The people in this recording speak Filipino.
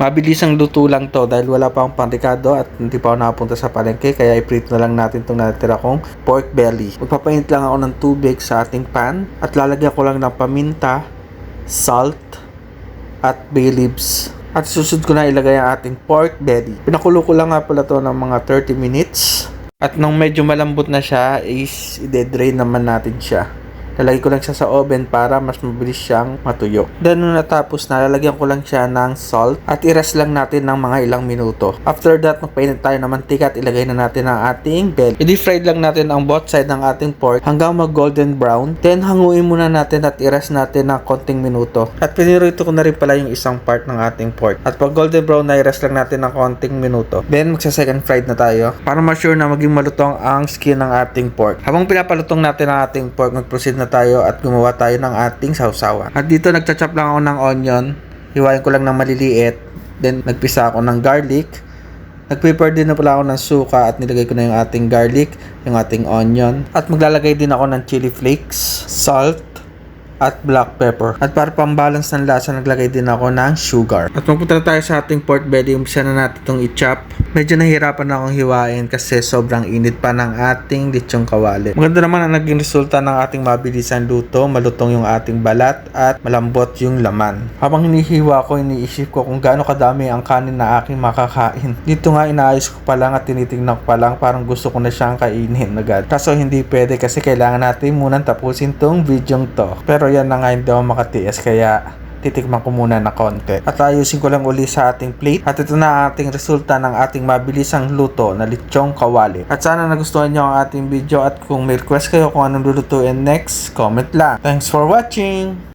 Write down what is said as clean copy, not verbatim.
Mabilis ang luto lang to dahil wala pa akong pantikado at hindi pa ako nakapunta sa palengke, kaya i-prito na lang natin itong natira kong pork belly. Magpapainit lang ako ng tubig sa ating pan at lalagyan ko lang ng paminta, salt, at bay leaves. At susunod ko na ilagay ang ating pork belly. Pinakulo ko lang nga pala to ng mga 30 minutes. At nung medyo malambot na siya, is i-drain naman natin siya. Lalagay ko lang siya sa oven para mas mabilis siyang matuyo. Then nung natapos na, lalagyan ko lang siya ng salt at i-rest lang natin ng mga ilang minuto. After that, magpainit tayo ng mantika at ilagay na natin ang ating belly. I-deep-fried lang natin ang both side ng ating pork hanggang mag-golden brown. Then hanguin muna natin at i-rest natin ng konting minuto. At pinirito ko na rin pala yung isang part ng ating pork. At pag golden brown na, i-rest lang natin ng konting minuto. Then magsa-second fried na tayo para ma-sure na maging malutong ang skin ng ating pork. Habang pinapalutong natin ang ating pork, mag-proceed na tayo at gumawa tayo ng ating sausawan. At dito nagcha-chop lang ako ng onion, hiwain ko lang ng maliliit, then nagpisa ako ng garlic, nag-prepare din na pala ako ng suka at nilagay ko na yung ating garlic, yung ating onion, at maglalagay din ako ng chili flakes, salt, at black pepper. At para pang-balance ng lasa, naglagay din ako ng sugar. At magpunta na tayo sa ating pork belly. Umpisa na natin itong i-chop. Medyo nahihirapan na akong hiwain kasi sobrang init pa ng ating lechong kawali. Maganda naman ang naging resulta ng ating mabilisang luto. Malutong yung ating balat at malambot yung laman. Habang hinihiwa ko, iniisip ko kung gaano kadami ang kanin na aking makakain. Dito nga inaayos ko pa lang at tinitingnan ko pa lang, parang gusto ko na siyang kainin agad. Kaso hindi pwede kasi kailangan natin munang tapusin tong videong to. Pero yan na nga, hindi ako makatiis, kaya titikman ko muna na konti. At ayusin ko lang uli sa ating plate. At ito na ang ating resulta ng ating mabilisang luto na lechong kawali. At sana nagustuhan nyo ang ating video, at kung may request kayo kung anong lulutuin next, comment lang. Thanks for watching!